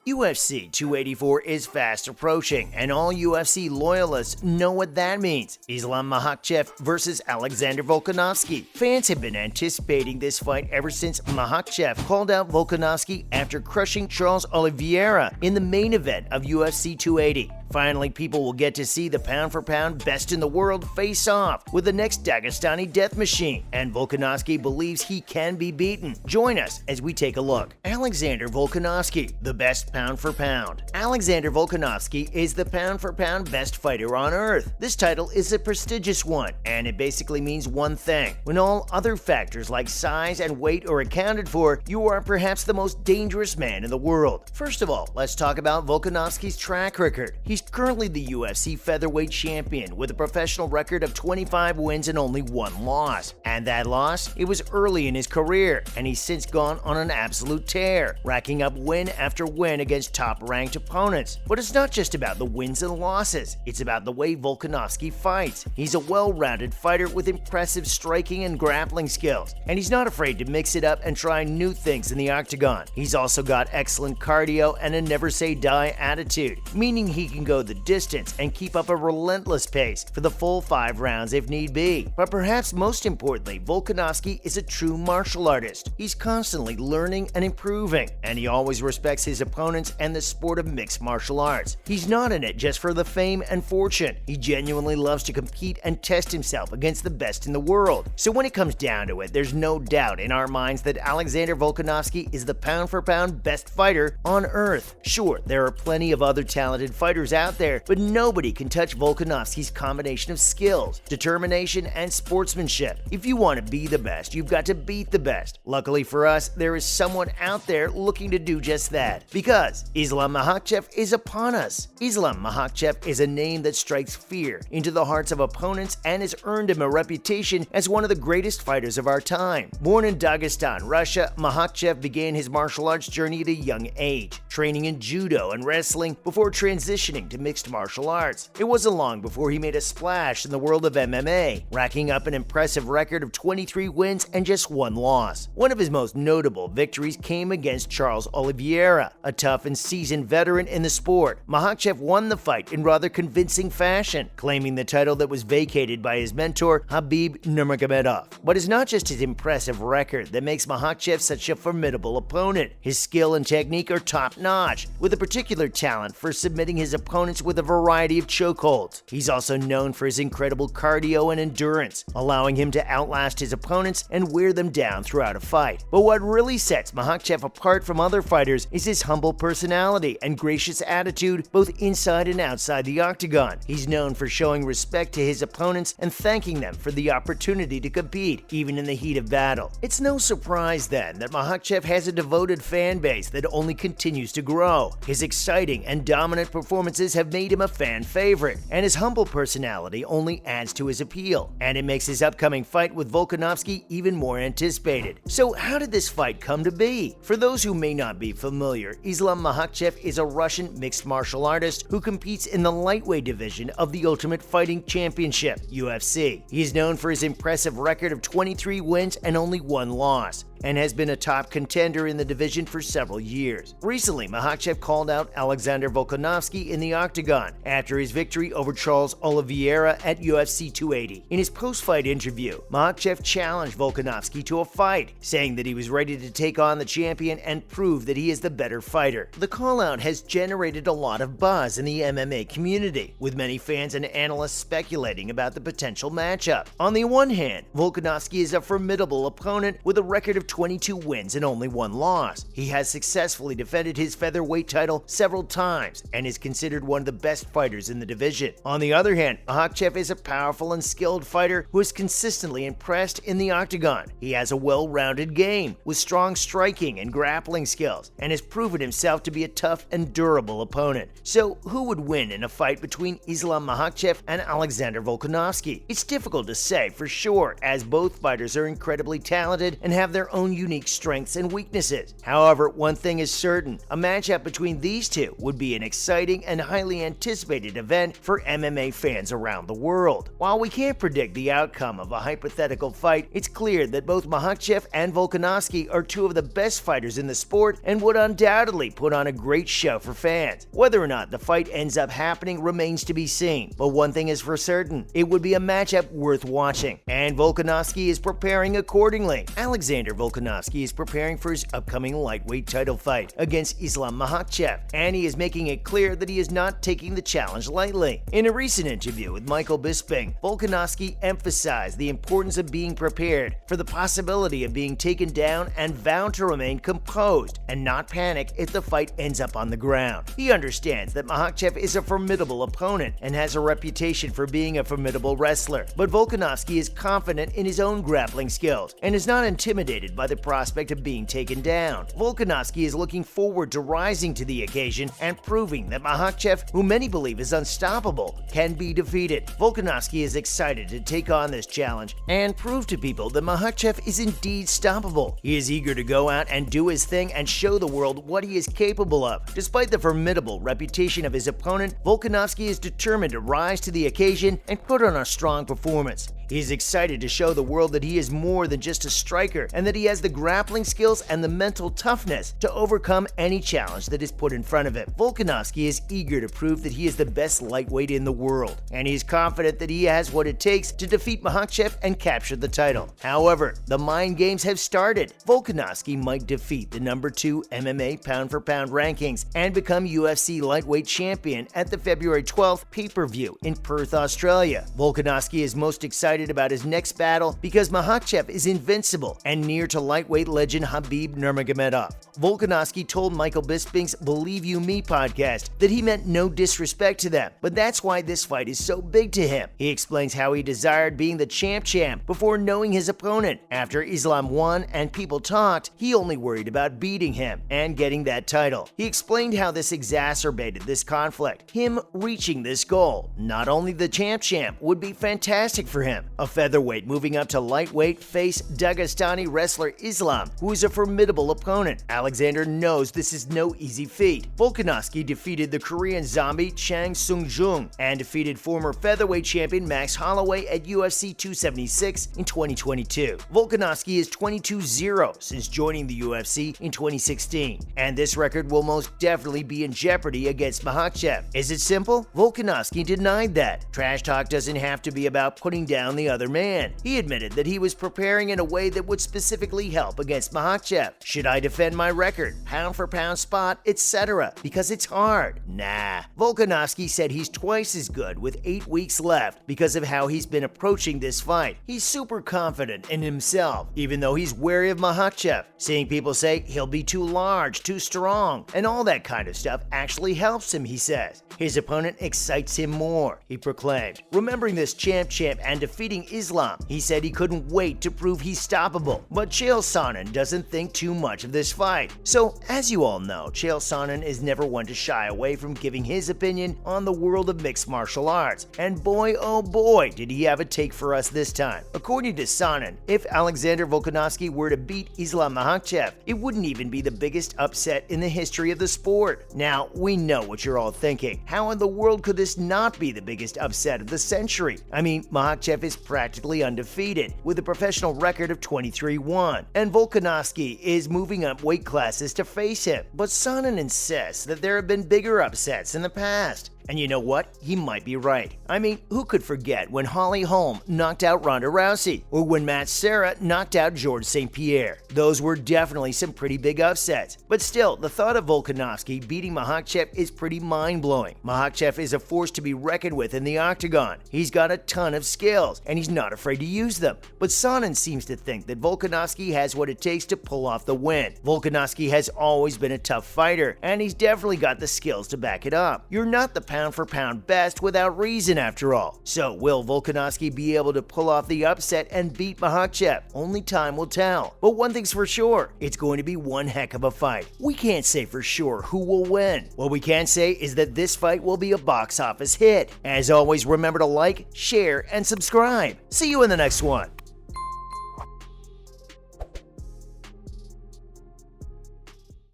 UFC 284 is fast approaching, and all UFC loyalists know what that means. Islam Makhachev versus Alexander Volkanovski. Fans have been anticipating this fight ever since Makhachev called out Volkanovski after crushing Charles Oliveira in the main event of UFC 280. Finally, people will get to see the pound-for-pound best in the world face off with the next Dagestani death machine, and Volkanovski believes he can be beaten. Join us as we take a look. Alexander Volkanovski, the best pound-for-pound. Alexander Volkanovski is the pound-for-pound best fighter on earth. This title is a prestigious one, and it basically means one thing. When all other factors like size and weight are accounted for, you are perhaps the most dangerous man in the world. First of all, let's talk about Volkanovski's track record. He's currently the UFC featherweight champion with a professional record of 25 wins and only one loss. And that loss, it was early in his career, and he's since gone on an absolute tear, racking up win after win against top-ranked opponents. But it's not just about the wins and losses, it's about the way Volkanovski fights. He's a well-rounded fighter with impressive striking and grappling skills, and he's not afraid to mix it up and try new things in the octagon. He's also got excellent cardio and a never-say-die attitude, meaning he can go the distance and keep up a relentless pace for the full 5 rounds if need be. But perhaps most importantly, Volkanovski is a true martial artist. He's constantly learning and improving, and he always respects his opponents and the sport of mixed martial arts. He's not in it just for the fame and fortune. He genuinely loves to compete and test himself against the best in the world. So when it comes down to it, there's no doubt in our minds that Alexander Volkanovski is the pound-for-pound best fighter on earth. Sure, there are plenty of other talented fighters out there, but nobody can touch Volkanovski's combination of skills, determination, and sportsmanship. If you want to be the best, you've got to beat the best. Luckily for us, there is someone out there looking to do just that, because Islam Makhachev is upon us. Islam Makhachev is a name that strikes fear into the hearts of opponents and has earned him a reputation as one of the greatest fighters of our time. Born in Dagestan, Russia, Makhachev began his martial arts journey at a young age, training in judo and wrestling before transitioning to mixed martial arts. It wasn't long before he made a splash in the world of MMA, racking up an impressive record of 23 wins and just one loss. One of his most notable victories came against Charles Oliveira, a tough and seasoned veteran in the sport. Makhachev won the fight in rather convincing fashion, claiming the title that was vacated by his mentor, Khabib Nurmagomedov. But it's not just his impressive record that makes Makhachev such a formidable opponent. His skill and technique are top-notch, with a particular talent for submitting his opponents with a variety of chokeholds. He's also known for his incredible cardio and endurance, allowing him to outlast his opponents and wear them down throughout a fight. But what really sets Makhachev apart from other fighters is his humble personality and gracious attitude both inside and outside the octagon. He's known for showing respect to his opponents and thanking them for the opportunity to compete, even in the heat of battle. It's no surprise then that Makhachev has a devoted fan base that only continues to grow. His exciting and dominant performances have made him a fan favorite, and his humble personality only adds to his appeal, and it makes his upcoming fight with Volkanovski even more anticipated. So how did this fight come to be? For those who may not be familiar, Islam Makhachev is a Russian mixed martial artist who competes in the lightweight division of the Ultimate Fighting Championship, UFC. He is known for his impressive record of 23 wins and only one loss, and has been a top contender in the division for several years. Recently, Makhachev called out Alexander Volkanovski in the octagon after his victory over Charles Oliveira at UFC 280. In his post-fight interview, Makhachev challenged Volkanovski to a fight, saying that he was ready to take on the champion and prove that he is the better fighter. The call-out has generated a lot of buzz in the MMA community, with many fans and analysts speculating about the potential matchup. On the one hand, Volkanovski is a formidable opponent with a record of 22 wins and only one loss. He has successfully defended his featherweight title several times and is considered one of the best fighters in the division. On the other hand, Makhachev is a powerful and skilled fighter who has consistently impressed in the octagon. He has a well-rounded game with strong striking and grappling skills and has proven himself to be a tough and durable opponent. So who would win in a fight between Islam Makhachev and Alexander Volkanovski? It's difficult to say for sure, as both fighters are incredibly talented and have their own own unique strengths and weaknesses. However, one thing is certain, a matchup between these two would be an exciting and highly anticipated event for MMA fans around the world. While we can't predict the outcome of a hypothetical fight, it's clear that both Makhachev and Volkanovski are two of the best fighters in the sport and would undoubtedly put on a great show for fans. Whether or not the fight ends up happening remains to be seen, but one thing is for certain, it would be a matchup worth watching, and Volkanovski is preparing accordingly. Alexander Volkanovski is preparing for his upcoming lightweight title fight against Islam Makhachev, and he is making it clear that he is not taking the challenge lightly. In a recent interview with Michael Bisping, Volkanovski emphasized the importance of being prepared for the possibility of being taken down and vowed to remain composed and not panic if the fight ends up on the ground. He understands that Makhachev is a formidable opponent and has a reputation for being a formidable wrestler, but Volkanovski is confident in his own grappling skills and is not intimidated by the prospect of being taken down. Volkanovski is looking forward to rising to the occasion and proving that Makhachev, who many believe is unstoppable, can be defeated. Volkanovski is excited to take on this challenge and prove to people that Makhachev is indeed stoppable. He is eager to go out and do his thing and show the world what he is capable of. Despite the formidable reputation of his opponent, Volkanovski is determined to rise to the occasion and put on a strong performance. He is excited to show the world that he is more than just a striker and that he has the grappling skills and the mental toughness to overcome any challenge that is put in front of him. Volkanovski is eager to prove that he is the best lightweight in the world, and he is confident that he has what it takes to defeat Makhachev and capture the title. However, the mind games have started. Volkanovski might defeat the number 2 MMA pound-for-pound rankings and become UFC lightweight champion at the February 12th pay-per-view in Perth, Australia. Volkanovski is most excited about his next battle because Makhachev is invincible and near to lightweight legend Khabib Nurmagomedov. Volkanovski told Michael Bisping's Believe You Me podcast that he meant no disrespect to them, but that's why this fight is so big to him. He explains how he desired being the champ before knowing his opponent. After Islam won and people talked, he only worried about beating him and getting that title. He explained how this exacerbated this conflict. Him reaching this goal, not only the champ would be fantastic for him. A featherweight moving up to lightweight face Dagestani wrestler Islam, who is a formidable opponent. Alexander knows this is no easy feat. Volkanovski defeated the Korean zombie Chang Sung-jung and defeated former featherweight champion Max Holloway at UFC 276 in 2022. Volkanovski is 22-0 since joining the UFC in 2016, and this record will most definitely be in jeopardy against Makhachev. Is it simple? Volkanovski denied that. Trash talk doesn't have to be about putting down the other man. He admitted that he was preparing in a way that would specifically help against Makhachev. Should I defend my record, pound for pound spot, etc., because it's hard? Nah. Volkanovski said he's twice as good with 8 weeks left because of how he's been approaching this fight. He's super confident in himself, even though he's wary of Makhachev. Seeing people say he'll be too large, too strong, and all that kind of stuff actually helps him, he says. His opponent excites him more, he proclaimed. Remembering this champ and defeating Islam, he said he couldn't wait to prove he's stoppable. But Chael Sonnen doesn't think too much of this fight. So, as you all know, Chael Sonnen is never one to shy away from giving his opinion on the world of mixed martial arts. And boy, oh boy, did he have a take for us this time. According to Sonnen, if Alexander Volkanovski were to beat Islam Makhachev, it wouldn't even be the biggest upset in the history of the sport. Now, we know what you're all thinking. How in the world could this not be the biggest upset of the century? I mean, Makhachev is practically undefeated, with a professional record of 23-1, and Volkanovski is moving up weight classes to face him. But Sonnen insists that there have been bigger upsets in the past. And you know what? He might be right. I mean, who could forget when Holly Holm knocked out Ronda Rousey, or when Matt Serra knocked out Georges St. Pierre? Those were definitely some pretty big upsets. But still, the thought of Volkanovski beating Makhachev is pretty mind-blowing. Makhachev is a force to be reckoned with in the octagon. He's got a ton of skills, and he's not afraid to use them. But Sonnen seems to think that Volkanovski has what it takes to pull off the win. Volkanovski has always been a tough fighter, and he's definitely got the skills to back it up. You're not the pound-for-pound best without reason, after all. So, will Volkanovski be able to pull off the upset and beat Makhachev? Only time will tell. But one thing's for sure, it's going to be one heck of a fight. We can't say for sure who will win. What we can say is that this fight will be a box office hit. As always, remember to like, share, and subscribe. See you in the next one.